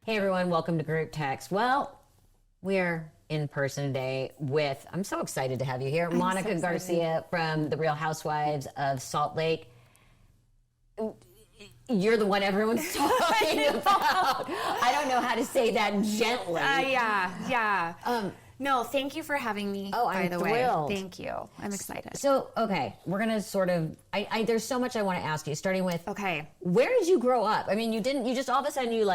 Hey everyone, welcome to Group Text. Well, we're in person today with, I'm so excited to have you here, Monica Garcia from The Real Housewives of Salt Lake. You're the one everyone's talking about. I don't know how to say that gently. No, thank you for having me, by the thrilled. way. Thank you. I'm excited. So, okay, we're going to sort of, there's so much I want to ask you, starting with, Okay. where did you grow up? I mean, you just all of a sudden you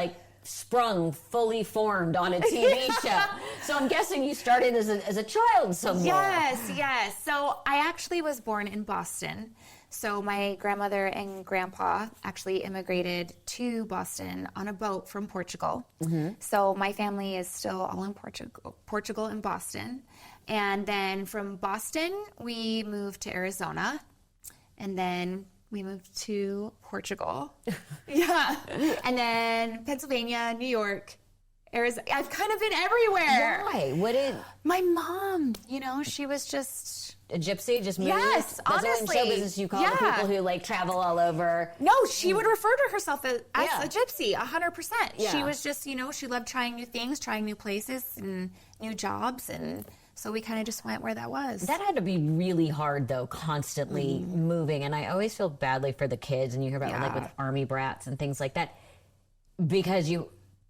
sprung fully formed on a TV show. So I'm guessing you started as a child somewhere. Yes. So I actually was born in Boston. So my grandmother and grandpa actually immigrated to Boston on a boat from Portugal. Mm-hmm. So my family is still all in Portugal and Boston. And then from Boston, we moved to Arizona. And then we moved to Portugal. Yeah. And then Pennsylvania, New York, Arizona. I've kind of been everywhere. Why? My mom, she was just a gypsy, just moved? Yes, That's honestly. What in show business you call the people who travel all over. No, she would refer to herself as a gypsy, 100%. Yeah. She was just, she loved trying new things, trying new places and new jobs, and so we kind of just went where that was. That had to be really hard, though, constantly moving. And I always feel badly for the kids, and you hear about with army brats and things like that, because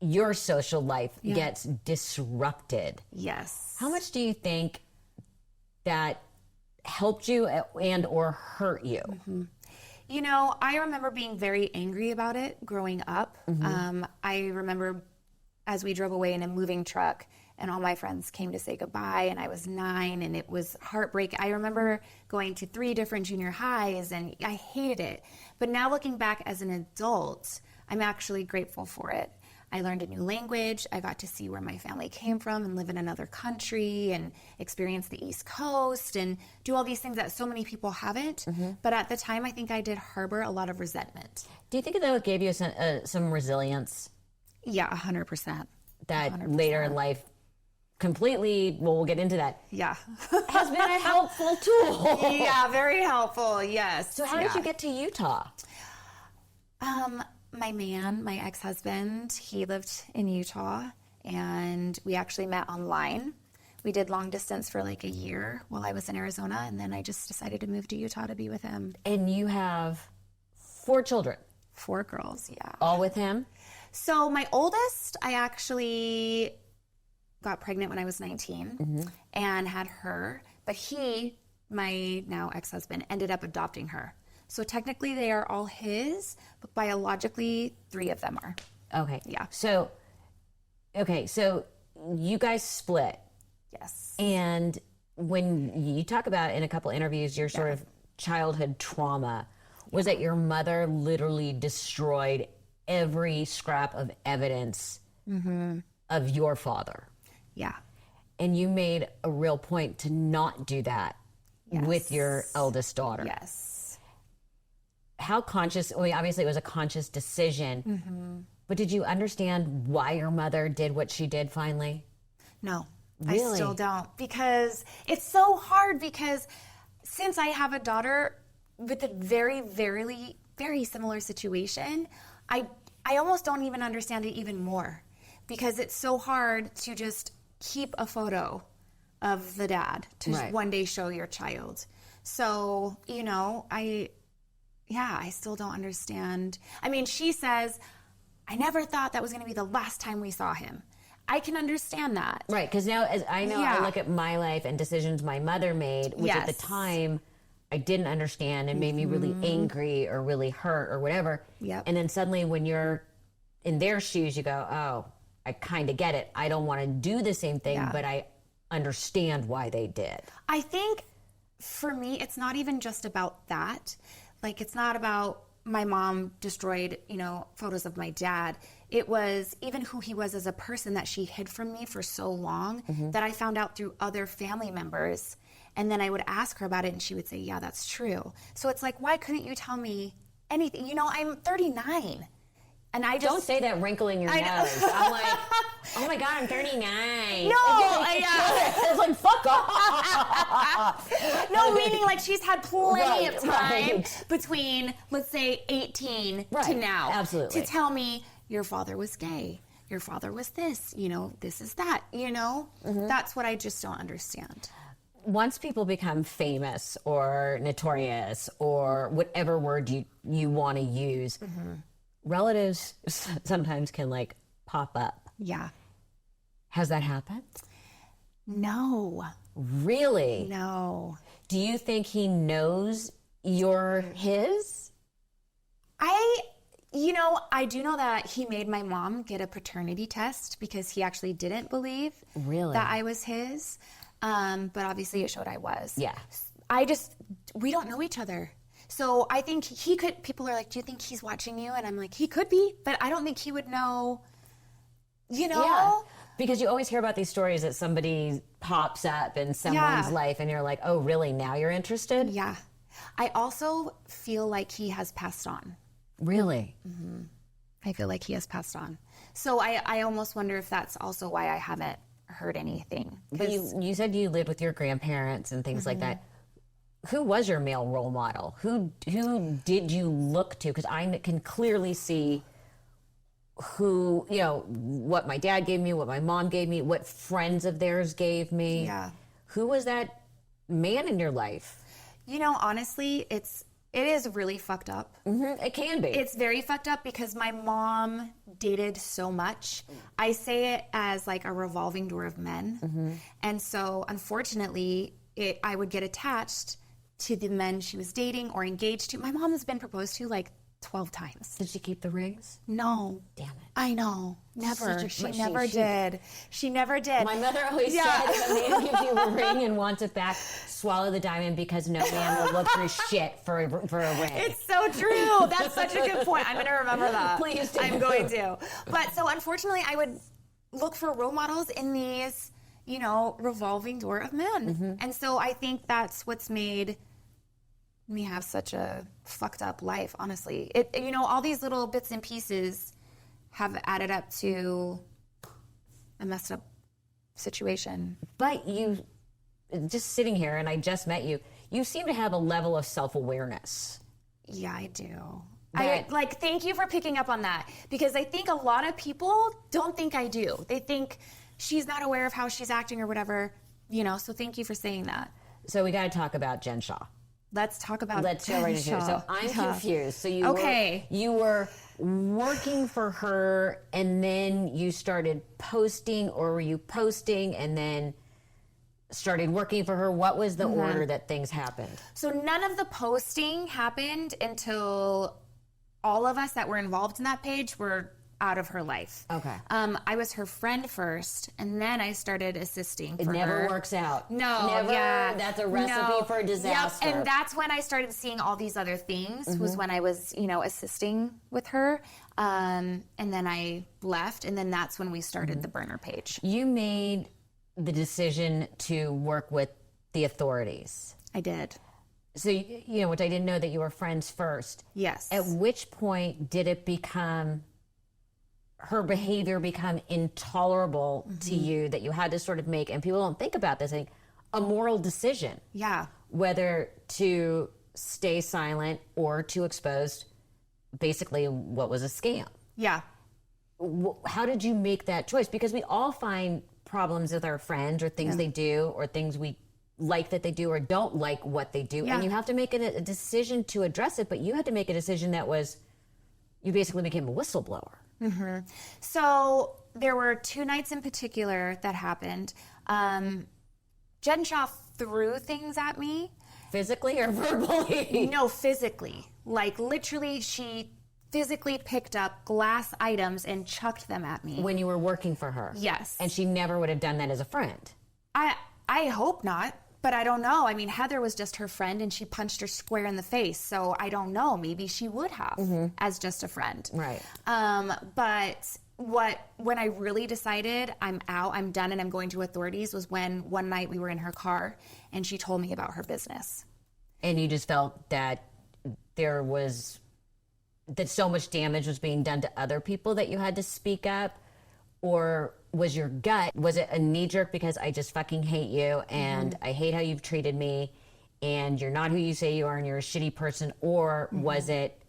your social life gets disrupted. Yes. How much do you think that helped you and or hurt you? Mm-hmm. I remember being very angry about it growing up. Mm-hmm. I remember as we drove away in a moving truck and all my friends came to say goodbye, and I was 9, and it was heartbreaking. I remember going to 3 different junior highs, and I hated it. But now looking back as an adult, I'm actually grateful for it. I learned a new language. I got to see where my family came from and live in another country and experience the East Coast and do all these things that so many people haven't. Mm-hmm. But at the time, I think I did harbor a lot of resentment. Do you think that it gave you some resilience? Yeah, 100%. That 100%. Later in life completely, we'll get into that. Yeah. Has been a helpful tool. Yeah, very helpful, yes. So how did you get to Utah? My ex-husband, he lived in Utah, and we actually met online. We did long distance for a year while I was in Arizona, and then I just decided to move to Utah to be with him. And you have 4 children? 4 girls, yeah. All with him? So my oldest, I actually got pregnant when I was 19 and had her, but my now ex-husband, ended up adopting her. So technically they are all his, but biologically 3 of them are. Okay. Yeah. So you guys split. Yes. And when you talk about in a couple interviews your sort of childhood trauma, was that your mother literally destroyed every scrap of evidence of your father? Yeah. And you made a real point to not do that with your eldest daughter. Yes. How conscious, obviously it was a conscious decision, but did you understand why your mother did what she did finally? No, really? I still don't, because it's so hard, because since I have a daughter with a very, very, very similar situation, I almost don't even understand it even more, because it's so hard to just keep a photo of the dad to one day show your child. So, I still don't understand. I mean, she says, I never thought that was going to be the last time we saw him. I can understand that. Right, because now as I know, I look at my life and decisions my mother made, which at the time I didn't understand and made me really angry or really hurt or whatever. Yep. And then suddenly when you're in their shoes, you go, oh, I kind of get it. I don't want to do the same thing, but I understand why they did. I think for me, it's not even just about that. It's not about my mom destroyed, photos of my dad. It was even who he was as a person that she hid from me for so long that I found out through other family members. And then I would ask her about it and she would say, yeah, that's true. So it's why couldn't you tell me anything? I'm 39. And I just... Don't say that wrinkling your nose. I'm like, oh my God, I'm 39. No, it's fuck off. No, meaning she's had plenty of time between, let's say, 18 to now. Absolutely. To tell me your father was gay. your father was this, you know, this is that, you know? That's what I just don't understand. Once people become famous or notorious or whatever word you want to use, relatives sometimes can like pop up. Yeah. Has that happened? No. Really? No. Do you think he knows you're his? You know, I do know that he made my mom get a paternity test because he actually didn't believe that I was his. But obviously it showed I was. Yeah. We don't know each other. So I think he could, people are like, do you think he's watching you? And I'm like, he could be, but I don't think he would know, you know? Yeah. Because you always hear about these stories that somebody pops up in someone's life and you're like, oh, really? Now you're interested? Yeah. I also feel like he has passed on. Really? I feel like he has passed on. So I almost wonder if that's also why I haven't heard anything. But you said you lived with your grandparents and things like that. Who was your male role model? Who did you look to? Because I can clearly see who, you know, what my dad gave me, what my mom gave me, what friends of theirs gave me. Yeah. Who was that man in your life? You know, honestly, it is really fucked up. It can be. It's very fucked up because my mom dated so much. I say it as like a revolving door of men. And so unfortunately, I would get attached to the men she was dating or engaged to. My mom has been proposed to like 12 times. Did she keep the rings? No. Damn it. I know. Never. She never she- did. She never did. My mother always said, if a man gives you a ring and wants it back, swallow the diamond because no man will look through shit for a ring. It's so true. That's such a good point. I'm going to remember that. Please do. I'm going to. But so unfortunately, I would look for role models in these, you know, revolving door of men. And so I think that's what's made me have such a fucked up life, honestly. You know, all these little bits and pieces have added up to a messed up situation. But you, just sitting here, and I just met you, you seem to have a level of self-awareness. Yeah, I do. Thank you for picking up on that, because I think a lot of people don't think I do. They think she's not aware of how she's acting or whatever, you know, so thank you for saying that. So we got to talk about Jen Shaw. Let's talk about Let's go right into it. So I'm confused. So you were working for her, and then you started posting, or were you posting and then started working for her? What was the order that things happened? So none of the posting happened until all of us that were involved in that page were out of her life. Okay. I was her friend first, and then I started assisting for her. It never works out. No, never. Yeah. That's a recipe for disaster. Yep. And that's when I started seeing all these other things, was when I was, you know, assisting with her. And then I left, and then that's when we started the burner page. You made the decision to work with the authorities. I did. So, you know, which I didn't know that you were friends first. Yes. At which point did it become, her behavior become intolerable to you, that you had to sort of make, and people don't think about this, a moral decision? Yeah. Whether to stay silent or to expose basically what was a scam. Yeah. How did you make that choice? Because we all find problems with our friends, or things they do, or things we like that they do or don't like what they do. And you have to make a decision to address it, but you had to make a decision that was, you basically became a whistleblower. So there were 2 nights in particular that happened. Jen Shaw threw things at me. Physically or verbally? No, physically. Like literally, she physically picked up glass items and chucked them at me. When you were working for her? Yes. And she never would have done that as a friend? I hope not, but I don't know. I mean, Heather was just her friend, and she punched her square in the face. So I don't know. Maybe she would have as just a friend. Right. But when I really decided I'm out, I'm done, and I'm going to authorities, was when one night we were in her car and she told me about her business. And you just felt that that so much damage was being done to other people that you had to speak up? Or was your gut, was it a knee-jerk because I just fucking hate you and I hate how you've treated me and you're not who you say you are and you're a shitty person? Or was it,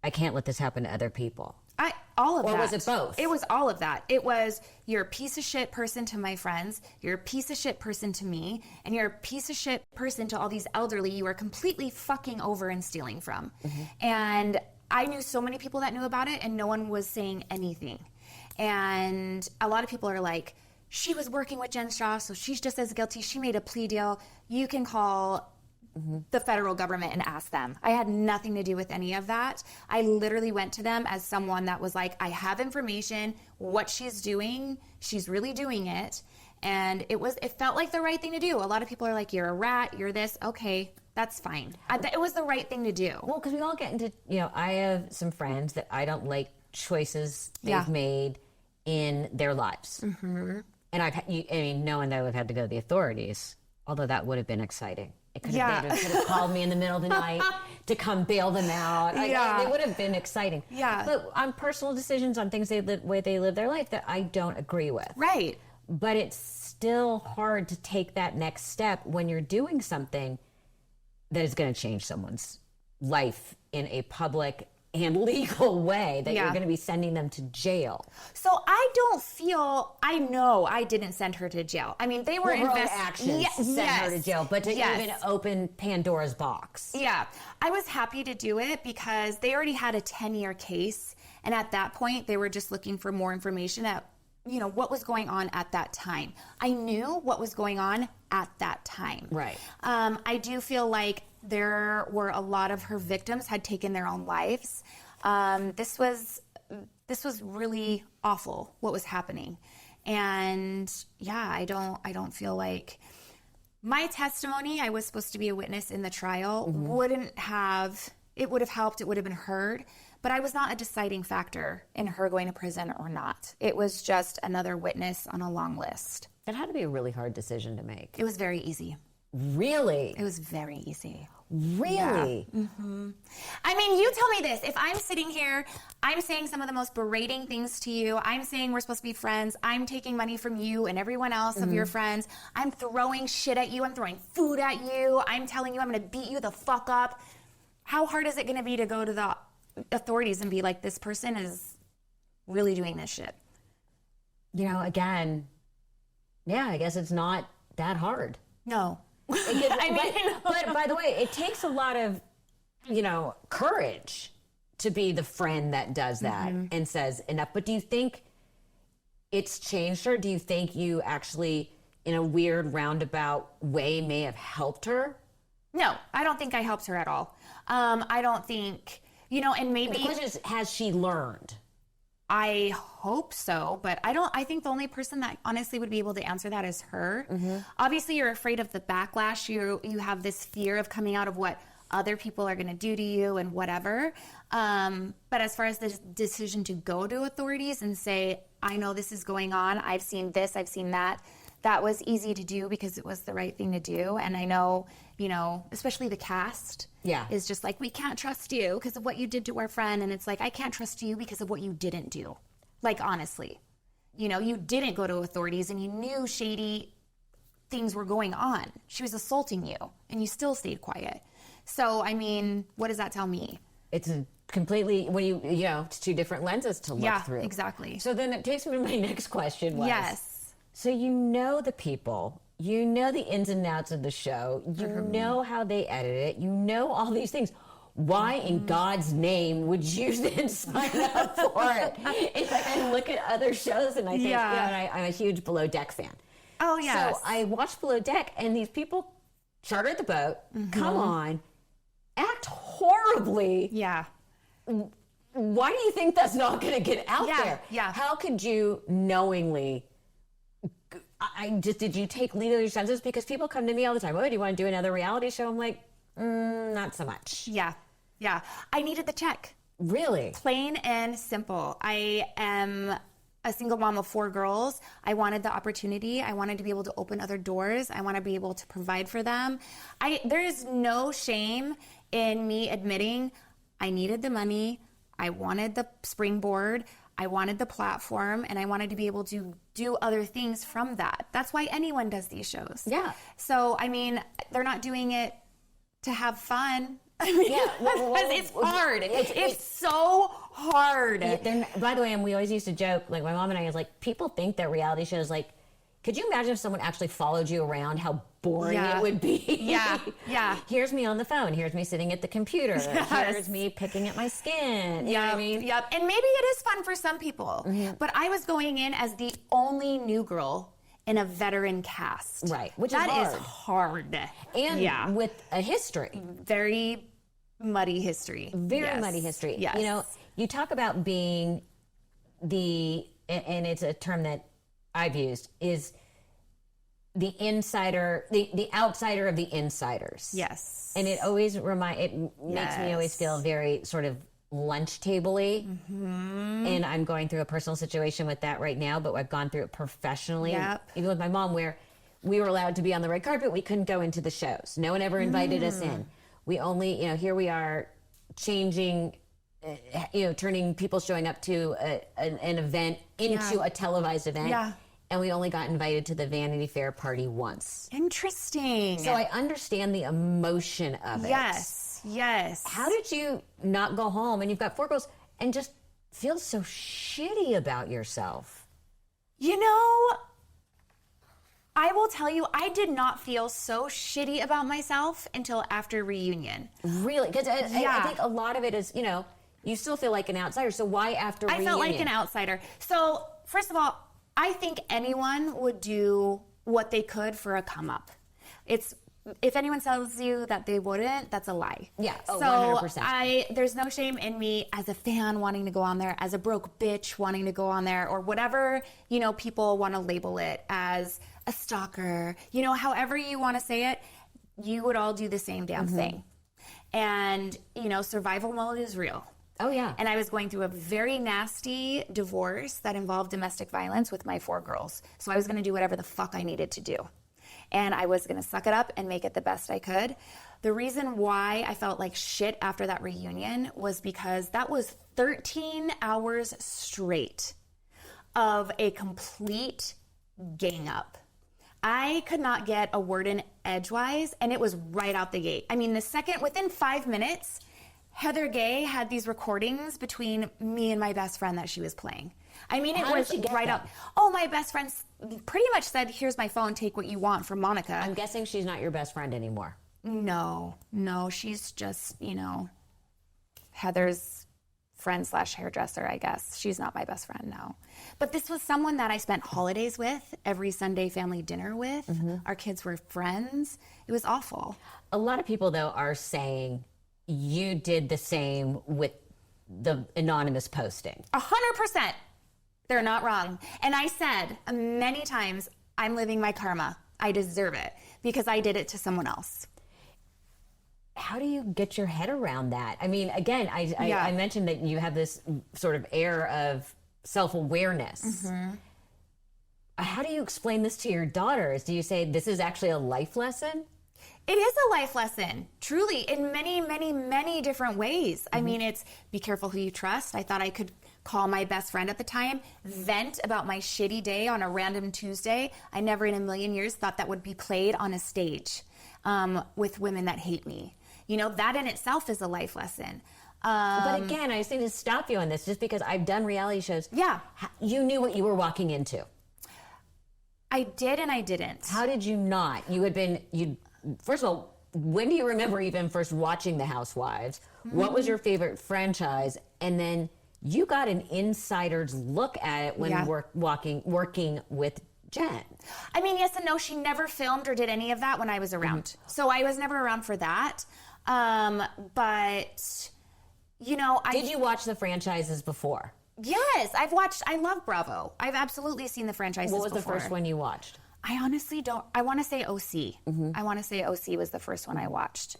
I can't let this happen to other people? all of Or that. Or was it both? It was all of that. It was, you're a piece of shit person to my friends, you're a piece of shit person to me, and you're a piece of shit person to all these elderly you are completely fucking over and stealing from. And I knew so many people that knew about it, and no one was saying anything. And a lot of people are like, she was working with Jen Shaw, so she's just as guilty. She made a plea deal. You can call the federal government and ask them. I had nothing to do with any of that. I literally went to them as someone that was like, I have information, what she's doing, she's really doing it. And it felt like the right thing to do. A lot of people are like, you're a rat, you're this. Okay, that's fine. It was the right thing to do. Well, because we all get into, I have some friends that I don't like choices they've made in their lives. And knowing that I would have had to go to the authorities, although that would have been exciting. It could have called me in the middle of the night to come bail them out. It would have been exciting. Yeah. But on personal decisions, on things way they live their life that I don't agree with. Right. But it's still hard to take that next step when you're doing something that is going to change someone's life in a public and legal way, that you're going to be sending them to jail. So I know I didn't send her to jail. I mean, they were her own actions sent her to jail, but to even open Pandora's box. Yeah. I was happy to do it because they already had a 10-year case. And at that point, they were just looking for more information at, what was going on at that time. I knew what was going on at that time. Right. I do feel like there were a lot of her victims had taken their own lives. This was really awful what was happening. And I don't feel like my testimony, I was supposed to be a witness in the trial, would have helped, it would have been heard, but I was not a deciding factor in her going to prison or not. It was just another witness on a long list. It had to be a really hard decision to make. It was very easy. Really? It was very easy. Really? Yeah. I mean, you tell me this. If I'm sitting here, I'm saying some of the most berating things to you. I'm saying we're supposed to be friends. I'm taking money from you and everyone else of your friends. I'm throwing shit at you. I'm throwing food at you. I'm telling you I'm going to beat you the fuck up. How hard is it going to be to go to the authorities and be like, this person is really doing this shit? Again, I guess it's not that hard. No. But by the way, it takes a lot of, courage to be the friend that does that and says enough. But do you think it's changed her? Do you think you actually, in a weird roundabout way, may have helped her? No, I don't think I helped her at all. I don't think, and maybe... The question is, has she learned? I hope so, but I think the only person that honestly would be able to answer that is her. Obviously, you're afraid of the backlash. You have this fear of coming out of what other people are going to do to you and whatever. But as far as the decision to go to authorities and say, I know this is going on, I've seen this, I've seen that, that was easy to do because it was the right thing to do. And I know, especially the cast is just like, we can't trust you because of what you did to our friend. And it's like, I can't trust you because of what you didn't do. Like, honestly, you didn't go to authorities and you knew shady things were going on. She was assaulting you and you still stayed quiet. So, I mean, what does that tell me? It's a completely, it's two different lenses to look through. Yeah, exactly. So then it takes me to my next question was. Yes. So the people, the ins and outs of the show, you know how they edit it, all these things. Why in God's name would you then sign up for it? It's like I look at other shows and I think, and I'm a huge Below Deck fan. Oh, yeah. So I watched Below Deck and these people chartered the boat, come on, act horribly. Yeah. Why do you think that's not going to get out there? Yeah. How could you knowingly... did you take lead of your senses? Because people come to me all the time. Oh, do you want to do another reality show? I'm like, not so much. Yeah. I needed the check. Really? Plain and simple. I am a single mom of 4 girls. I wanted the opportunity. I wanted to be able to open other doors. I want to be able to provide for them. There is no shame in me admitting I needed the money. I wanted the springboard. I wanted the platform, and I wanted to be able to do other things from that. That's why anyone does these shows. Yeah. So, I mean, they're not doing it to have fun. I mean, Yeah, well, it's hard. It's so hard. By the way, and we always used to joke, like my mom and I, was like, people think that reality shows, like, could you imagine if someone actually followed you around, how boring it would be? Yeah. Here's me on the phone. Here's me sitting at the computer. Yes. Here's me picking at my skin. You know what I mean? Yep. And maybe it is fun for some people. But I was going in as the only new girl in a veteran cast. Right. Which that is is hard. And with a history. Very muddy history. Very muddy history. Yes. You know, you talk about being and it's a term that I've used, is the insider, the outsider of the insiders. Yes. And it always makes me always feel very sort of lunch table-y. And I'm going through a personal situation with that right now, but I've gone through it professionally. Yep. Even with my mom, where we were allowed to be on the red carpet, we couldn't go into the shows. No one ever invited us in. We only, here we are changing, turning people showing up to an event into a televised event. Yeah. And we only got invited to the Vanity Fair party once. Interesting. So I understand the emotion of it. Yes. How did you not go home, and you've got 4 girls, and just feel so shitty about yourself? You know, I will tell you, I did not feel so shitty about myself until after reunion. Really? Because I think a lot of it is, you still feel like an outsider. So why after reunion? I felt like an outsider. So, first of all, I think anyone would do what they could for a come up. If anyone tells you that they wouldn't, that's a lie. Yeah, so 100%. There's no shame in me as a fan wanting to go on there, as a broke bitch wanting to go on there, or whatever, people want to label it, as a stalker, however you want to say it, you would all do the same damn thing. And, survival mode is real. Oh, yeah. And I was going through a very nasty divorce that involved domestic violence with my 4 girls. So I was going to do whatever the fuck I needed to do. And I was going to suck it up and make it the best I could. The reason why I felt like shit after that reunion was because that was 13 hours straight of a complete gang up. I could not get a word in edgewise, and it was right out the gate. I mean, within 5 minutes, Heather Gay had these recordings between me and my best friend that she was playing. I mean, it was right up. Oh, my best friend pretty much said, "Here's my phone, take what you want," from Monica. I'm guessing she's not your best friend anymore. No, she's just, Heather's friend / hairdresser, I guess. She's not my best friend, no. But this was someone that I spent holidays with, every Sunday family dinner with. Our kids were friends. It was awful. A lot of people, though, are saying you did the same with the anonymous posting. 100%. They're not wrong. And I said many times, I'm living my karma. I deserve it because I did it to someone else. How do you get your head around that? I mean, again, I mentioned that you have this sort of air of self-awareness. How do you explain this to your daughters? Do you say this is actually a life lesson? It is a life lesson, truly, in many, many, many different ways. I mean, it's be careful who you trust. I thought I could call my best friend at the time, vent about my shitty day on a random Tuesday. I never in a million years thought that would be played on a stage with women that hate me. That in itself is a life lesson. But again, I just need to stop you on this just because I've done reality shows. Yeah. You knew what you were walking into. I did and I didn't. How did you not? First of all, when do you remember even first watching The Housewives? What was your favorite franchise? And then you got an insider's look at it when working with Jen. I mean, yes and no. She never filmed or did any of that when I was around. So I was never around for that. But, Did you watch the franchises before? Yes, I love Bravo. I've absolutely seen the franchises before. What was the first one you watched? I honestly don't. I want to say OC. I want to say OC was the first one I watched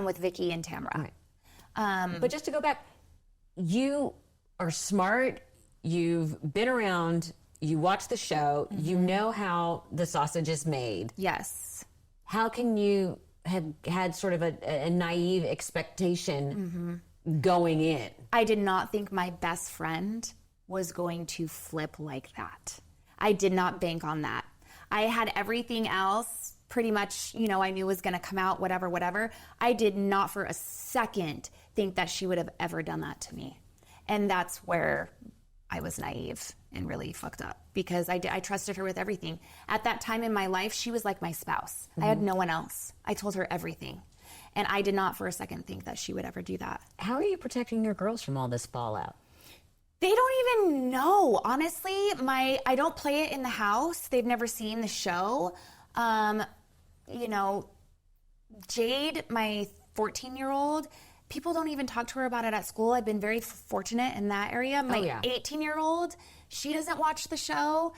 with Vicky and Tamara. Right. But just to go back, you are smart. You've been around. You watch the show. You know how the sausage is made. Yes. How can you have had sort of a naive expectation going in? I did not think my best friend was going to flip like that. I did not bank on that. I had everything else pretty much, you know, I knew was going to come out, whatever. I did not for a second think that she would have ever done that to me. And that's where I was naive and really fucked up, because I trusted her with everything. At that time in my life, she was like my spouse. I had no one else. I told her everything. And I did not for a second think that she would ever do that. How are you protecting your girls from all this fallout? They don't even know, honestly. I don't play it in the house. They've never seen the show. You know, Jade, my 14-year-old, people don't even talk to her about it at school. I've been very fortunate in that area. My 18-year-old, she doesn't watch the show.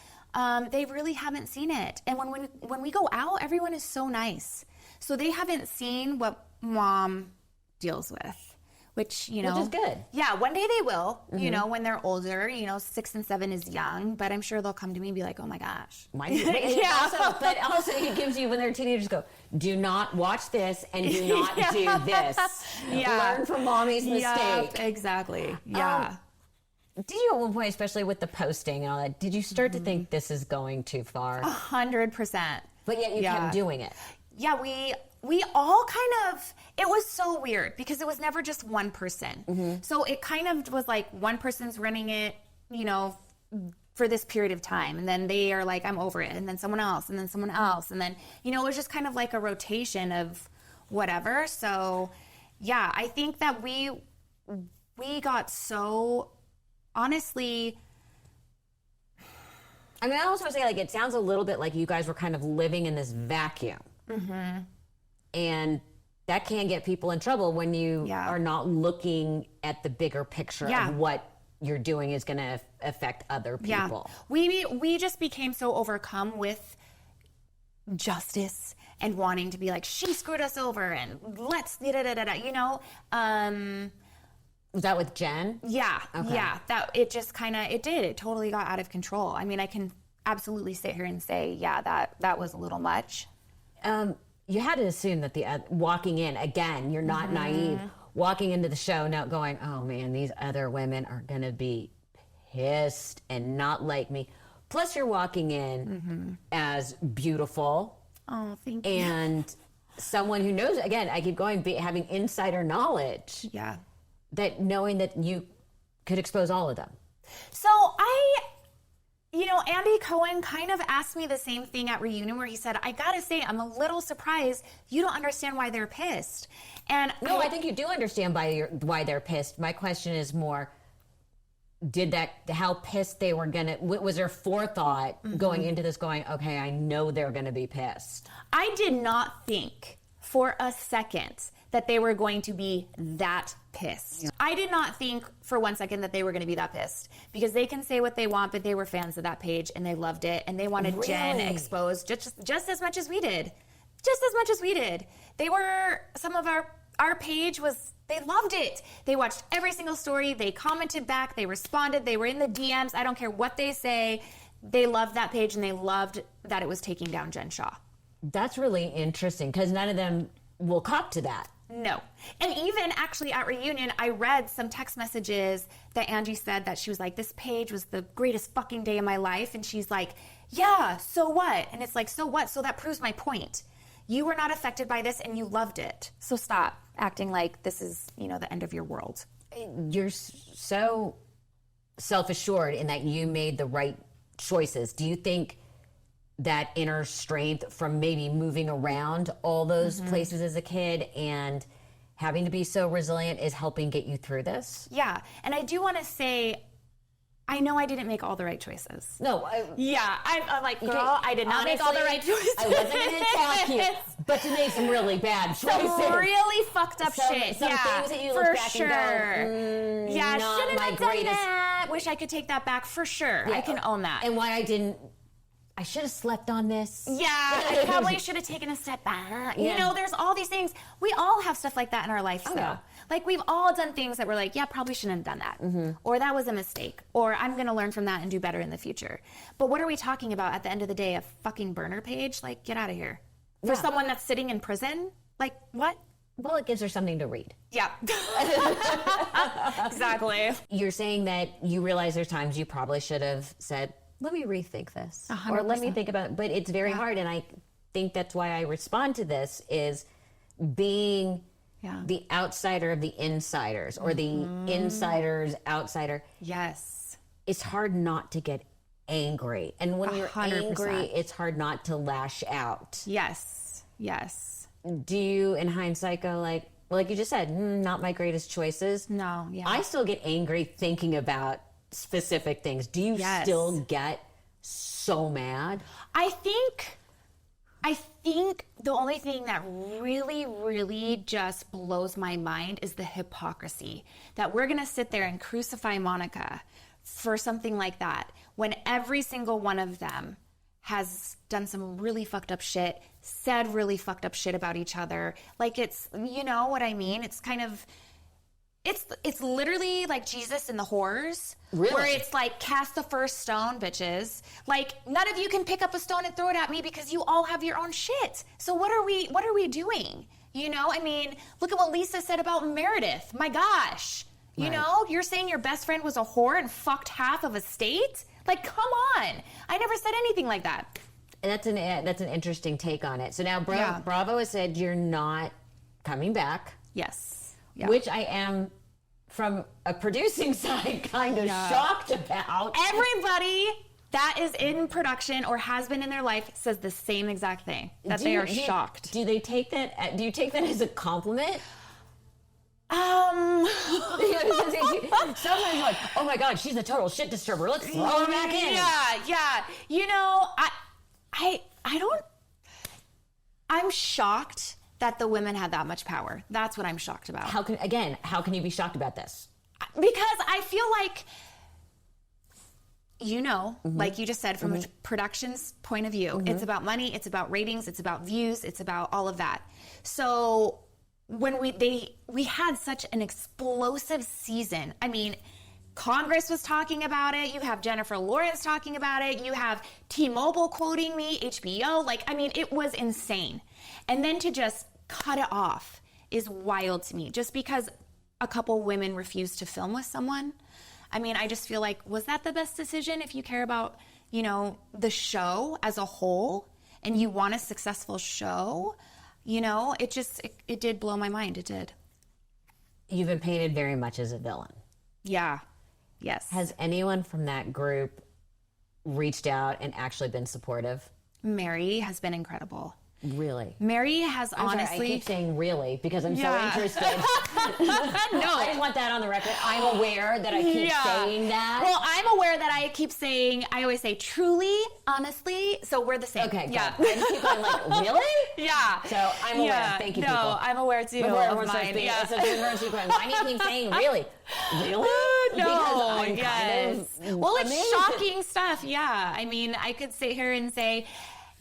They really haven't seen it. And when we go out, everyone is so nice. So they haven't seen what mom deals with. Which, you know. Which is good. Yeah, one day they will, you know, when they're older. You know, 6 and 7 is young, but I'm sure they'll come to me and be like, oh my gosh. But also it gives you, when they're teenagers, go, do not watch this and do not do this. Learn from mommy's mistake. Exactly. Yeah. Did you at one point, especially with the posting and all that, did you start to think this is going too far? 100%. But yet you kept doing it. Yeah, we all kind of, it was so weird because it was never just one person. So it kind of was like one person's running it, you know, for this period of time. And then they are like, I'm over it. And then someone else, and then someone else. And then, you know, it was just kind of like a rotation of whatever. So yeah, I think that we got so, honestly, I mean, I also say, like, it sounds a little bit like you guys were kind of living in this vacuum. And that can get people in trouble when you are not looking at the bigger picture of what you're doing is going to affect other people. We just became so overcome with justice and wanting to be like, she screwed us over and let's you know. Was that with Jen? Yeah. Okay. Yeah. That it just kind of it totally got out of control. I mean, I can absolutely sit here and say, yeah, that was a little much. You had to assume that walking in, again, you're not naive, walking into the show now going, oh man, these other women are going to be pissed and not like me. Plus you're walking in as beautiful. Oh, thank you. And someone who knows, again, I keep going, having insider knowledge. Yeah. That knowing that you could expose all of them. So you know, Andy Cohen kind of asked me the same thing at Reunion where he said, I gotta say, I'm a little surprised you don't understand why they're pissed. And no, I think you do understand why they're pissed. My question is more, how pissed they were was there forethought going into this going, okay, I know they're gonna be pissed? I did not think for a second that they were going to be that pissed. Yeah. I did not think for one second that they were going to be that pissed, because they can say what they want, but they were fans of that page and they loved it and they wanted Jen exposed just as much as we did. Just as much as we did. They were, some of our page was, they loved it. They watched every single story. They commented back. They responded. They were in the DMs. I don't care what they say. They loved that page and they loved that it was taking down Jen Shaw. That's really interesting because none of them will cop to that. No. And even actually at Reunion, I read some text messages that Angie said that she was like, this page was the greatest fucking day of my life. And she's like, yeah, so what? And it's like, so what? So that proves my point. You were not affected by this and you loved it. So stop acting like this is, you know, the end of your world. You're so self-assured in that you made the right choices. Do you think that inner strength from maybe moving around all those places as a kid and having to be so resilient is helping get you through this? Yeah. And I do want to say, I know I didn't make all the right choices. No. I'm like, girl, I did not make all the right choices. I wasn't going to attack you, but you made some really bad choices. Some really fucked up shit. Some things that you look back and go, shouldn't have done that. Wish I could take that back for sure. Yeah. I can own that. And why I should have slept on this. Yeah, I probably should have taken a step back. Yeah. You know, there's all these things. We all have stuff like that in our life. Oh, yeah. Like, we've all done things that we're like, yeah, probably shouldn't have done that. Or that was a mistake. Or I'm going to learn from that and do better in the future. But what are we talking about at the end of the day? A fucking burner page? Like, get out of here. For someone that's sitting in prison? Like, what? Well, it gives her something to read. Yeah. Exactly. You're saying that you realize there's times you probably should have said, let me rethink this. 100%. Or let me think about it. But it's very hard. And think that's why I respond to this, is being the outsider of the insiders, or the insider's outsider. Yes. It's hard not to get angry. And when you're 100%. angry, it's hard not to lash out. Yes. Yes. Do you, in hindsight, go like you just said, not my greatest choices? No, yeah. I still get angry thinking about specific things. Do you still get so mad? I think the only thing that really, really just blows my mind is the hypocrisy that we're going to sit there and crucify Monica for something like that when every single one of them has done some really fucked up shit, said really fucked up shit about each other. Like, it's, you know what I mean? It's kind of, it's literally like Jesus and the whores. Really? Where it's like, cast the first stone, bitches. Like, none of you can pick up a stone and throw it at me because you all have your own shit. So what are we doing? You know, I mean, look at what Lisa said about Meredith. My gosh. You know, you're saying your best friend was a whore and fucked half of a state? Like, come on. I never said anything like that. And that's an interesting take on it. So now Bravo has said you're not coming back. Yes. Yeah. Which I am, from a producing side, kind of shocked about. Everybody that is in production or has been in their life says the same exact thing, that they are shocked. Do you take that as a compliment? Sometimes you're like, oh my God, she's a total shit disturber. Let's throw her back in. Yeah. You know, I'm shocked that the women had that much power. That's what I'm shocked about. How can you be shocked about this? Because I feel like, you know, like you just said, from a production's point of view, it's about money, it's about ratings, it's about views, it's about all of that. So when we had such an explosive season. I mean, Congress was talking about it. You have Jennifer Lawrence talking about it. You have T-Mobile quoting me, HBO. Like, I mean, it was insane. And then to just cut it off is wild to me. Just because a couple women refused to film with someone. I mean, I just feel like, was that the best decision if you care about, you know, the show as a whole and you want a successful show? You know, it did blow my mind. It did. You've been painted very much as a villain. Yeah. Yes. Has anyone from that group reached out and actually been supportive? Mary has been incredible. Really? Mary has honestly... Sorry, I keep saying really because I'm so interested. No. I just want that on the record. I'm aware that I keep saying that. Well, I'm aware that I keep saying, I always say truly, honestly, so we're the same. Okay, yeah. I just keep going like, really? Yeah. So I'm aware. Thank you, people. No, I'm aware too Before of everyone mine. starts why do you keep saying really? Really? No, because I'm kind of well, it's amazed. shocking stuff, yeah. I mean, I could sit here and say,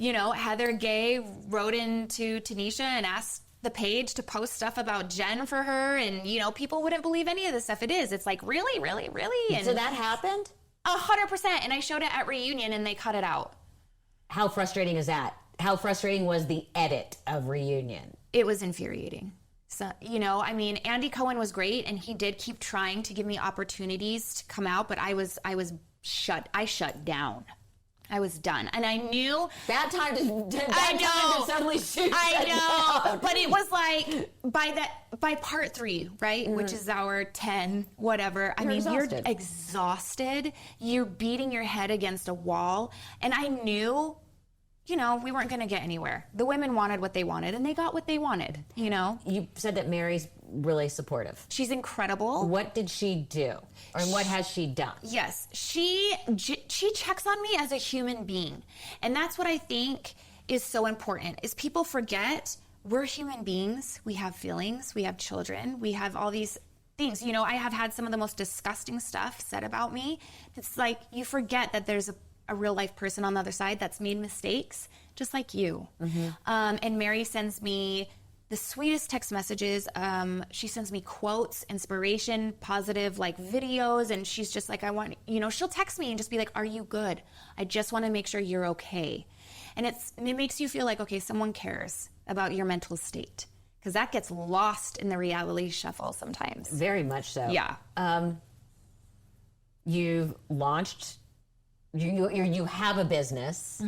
you know, Heather Gay wrote into Tanisha and asked the page to post stuff about Jen for her, and, you know, people wouldn't believe any of this stuff. It is. It's like, really? And so that happened? 100%. And I showed it at Reunion, and they cut it out. How frustrating is that? How frustrating was the edit of Reunion? It was infuriating. So, you know, I mean, Andy Cohen was great, and he did keep trying to give me opportunities to come out, but I shut down. I was done. And I knew... Bad time to suddenly shoot. I know. Down. But it was like, by part 3, right? Which is our 10, whatever. You're exhausted. You're beating your head against a wall. And I knew, you know, we weren't going to get anywhere. The women wanted what they wanted, and they got what they wanted, you know? You said that Mary's really supportive. She's incredible. What did she do? Or what has she done? Yes. She checks on me as a human being. And that's what I think is so important, is people forget we're human beings. We have feelings. We have children. We have all these things. You know, I have had some of the most disgusting stuff said about me. It's like you forget that there's a real life person on the other side that's made mistakes, just like you. Mm-hmm. And Mary sends me the sweetest text messages. She sends me quotes, inspiration, positive like videos, and she's just like, I want, you know, she'll text me and just be like, are you good? I just want to make sure you're okay. And it makes you feel like, okay, someone cares about your mental state, because that gets lost in the reality shuffle sometimes. Very much so. Yeah. You've launched, you have a business.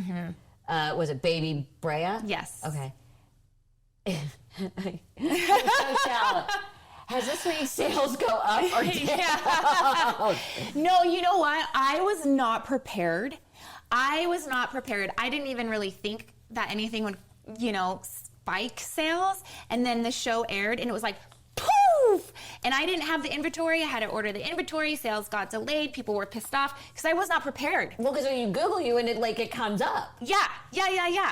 Was it Baby Brea? Yes. Okay. I'm so shallow. Has this made sales go up or down? No, you know what? I was not prepared. I didn't even really think that anything would, spike sales. And then the show aired and it was like, poof! And I didn't have the inventory. I had to order the inventory. Sales got delayed. People were pissed off because I was not prepared. Well, because when you Google you and it comes up. Yeah.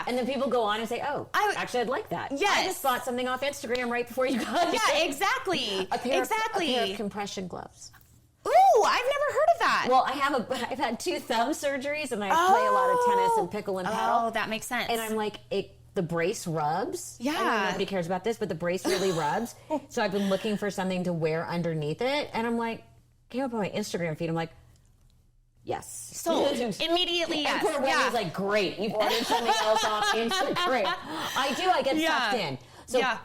And then people go on and say, oh, actually, I'd like that. Yes. I just bought something off Instagram right before you got it. Yeah, exactly. A pair of compression gloves. Ooh, I've never heard of that. Well, I've had 2 thumb surgeries and I play a lot of tennis and pickle and paddle. Oh, that makes sense. And I'm like, the brace rubs. Yeah. I know nobody cares about this, but the brace really rubs. So I've been looking for something to wear underneath it. And I'm like, came up on my Instagram feed. I'm like, yes. So immediately, yes. And poor Wendy's like, great. You've ordered something else off Instagram. I get sucked in.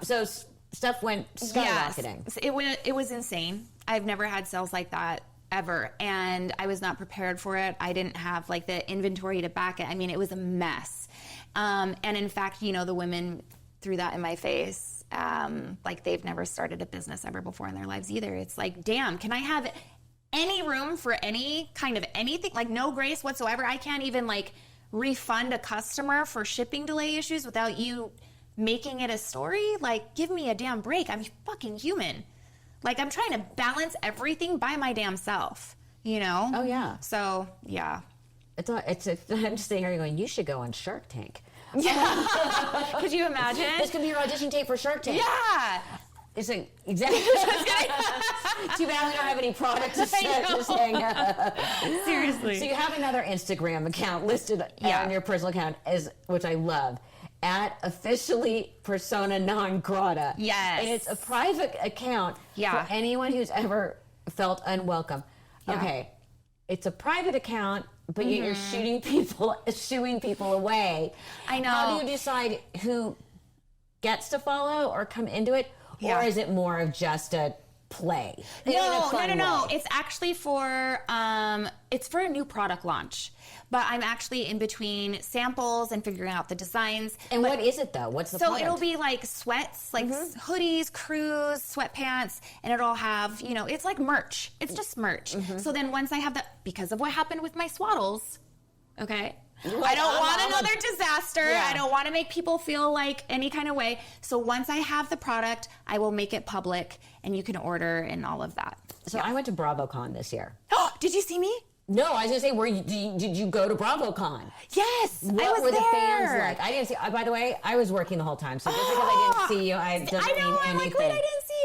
So stuff went skyrocketing. Yes. It was insane. I've never had sales like that ever. And I was not prepared for it. I didn't have like the inventory to back it. I mean, it was a mess. And in fact, the women threw that in my face. Like they've never started a business ever before in their lives either. It's like, damn, can I have any room for any kind of anything? Like no grace whatsoever. I can't even like refund a customer for shipping delay issues without you making it a story. Like, give me a damn break. I'm fucking human. Like, I'm trying to balance everything by my damn self, Oh, yeah. So, yeah. I'm just sitting here going, you should go on Shark Tank. Yeah. Could you imagine? This could be your audition tape for Shark Tank. Yeah. It's like, exactly. Too bad we don't have any product to hang up. Seriously. So you have another Instagram account listed on your personal account, which I love, at officially persona non grata. Yes. And it's a private account for anyone who's ever felt unwelcome. Yeah. Okay. It's a private account, but yet you're shooing people away. I know. How do you decide who gets to follow or come into it? Yeah. Or is it more of just a play? No. It's actually for a new product launch. But I'm actually in between samples and figuring out the designs. And what is it though? What's the product? So it'll be like sweats, like hoodies, crews, sweatpants, and it'll have, it's like merch. It's just merch. So then once I have that, because of what happened with my swaddles, okay? I don't want another disaster. Yeah. I don't want to make people feel like any kind of way. So once I have the product, I will make it public and you can order and all of that. So I went to BravoCon this year. Did you see me? No, I was going to say, did you go to BravoCon? Yes, what were the fans like? I didn't see. By the way, I was working the whole time, so just because I didn't see you, I doesn't mean anything. I'm like, wait, I didn't see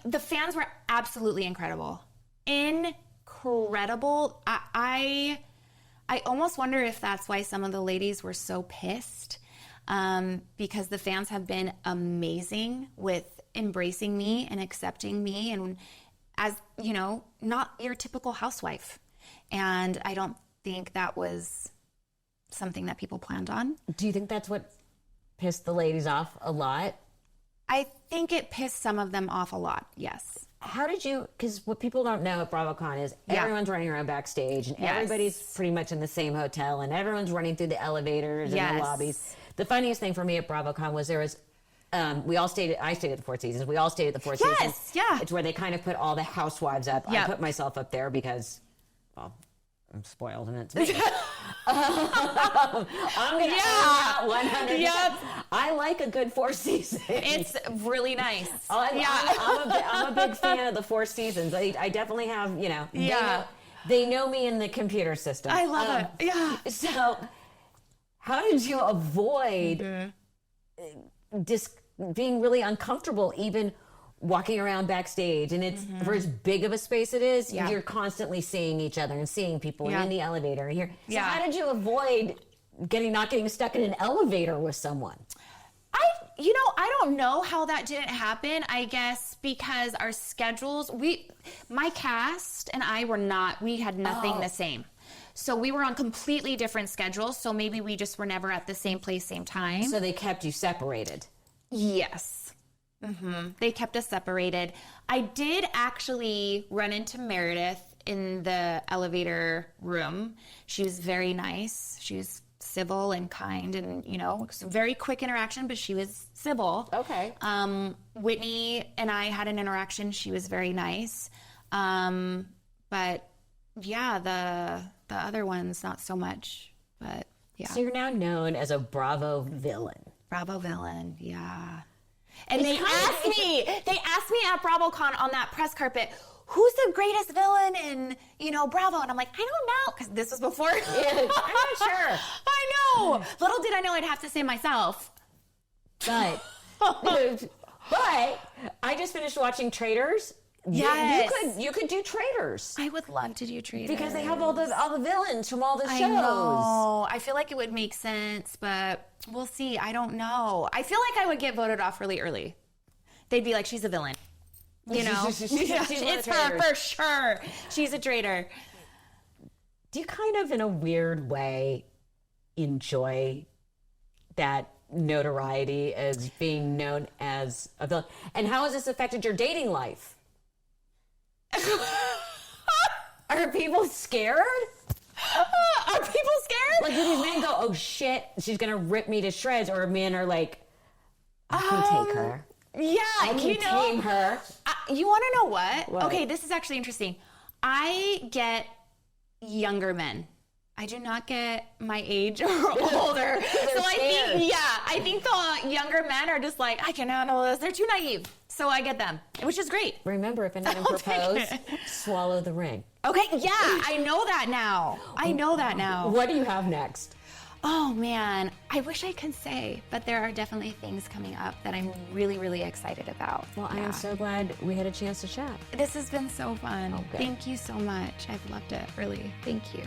you. The fans were absolutely incredible. Incredible. I almost wonder if that's why some of the ladies were so pissed, because the fans have been amazing with embracing me and accepting me, and as not your typical housewife. And I don't think that was something that people planned on. Do you think that's what pissed the ladies off a lot? I think it pissed some of them off a lot, yes. How did you, because what people don't know at BravoCon is everyone's running around backstage and everybody's pretty much in the same hotel and everyone's running through the elevators and the lobbies. The funniest thing for me at BravoCon was I stayed at the Four Seasons. We all stayed at the Four Seasons. Yes, yeah. It's where they kind of put all the housewives up. Yep. I put myself up there because, well, I'm spoiled and it's me. I'm going to 100%. Yep. I like a good Four Seasons. It's really nice. I'm a big fan of the Four Seasons. I definitely have, they know me in the computer system. I love it. Yeah. So how did you avoid being really uncomfortable even walking around backstage? And it's for as big of a space it is, you're constantly seeing each other and seeing people and in the elevator and here. So how did you avoid not getting stuck in an elevator with someone? I don't know how that didn't happen. I guess because our schedules, my cast and I we had nothing the same. So we were on completely different schedules. So maybe we just were never at the same place, same time. So they kept you separated. Yes. They kept us separated. I did actually run into Meredith in the elevator room. She was very nice. She was civil and kind, and you know, very quick interaction, but she was civil. Okay. Whitney and I had an interaction. She was very nice. But yeah, the other ones not so much. But yeah. So you're now known as a Bravo villain. Bravo villain, yeah. And they asked me at BravoCon on that press carpet, who's the greatest villain in, you know, Bravo? And I'm like, I don't know, because this was before. Yeah, I'm not sure. I know. Little did I know I'd have to say myself. But I just finished watching Traitors. Yes. You could do Traitors. I would love to do Traitors. Because they have all the villains from all the shows. I know. I feel like it would make sense, but we'll see. I don't know. I feel like I would get voted off really early. They'd be like, she's a villain. You know? It's her for sure. She's a traitor. Do you kind of, in a weird way, enjoy that notoriety as being known as a villain? And how has this affected your dating life? Are people scared? Are people scared? Like, do these men go, oh shit, she's gonna rip me to shreds? Or men are like, I can take her. Yeah, I can tame her. You want to know what? What? Okay, this is actually interesting. I get younger men. I do not get my age or older. So I think the younger men are just like, I can handle this. They're too naive. So I get them, which is great. Remember, if anyone proposes, swallow the ring. Okay, yeah, I know that now. What do you have next? Oh man, I wish I could say, but there are definitely things coming up that I'm really, really excited about. Well, I am so glad we had a chance to chat. This has been so fun. Okay. Thank you so much. I've loved it, really. Thank you.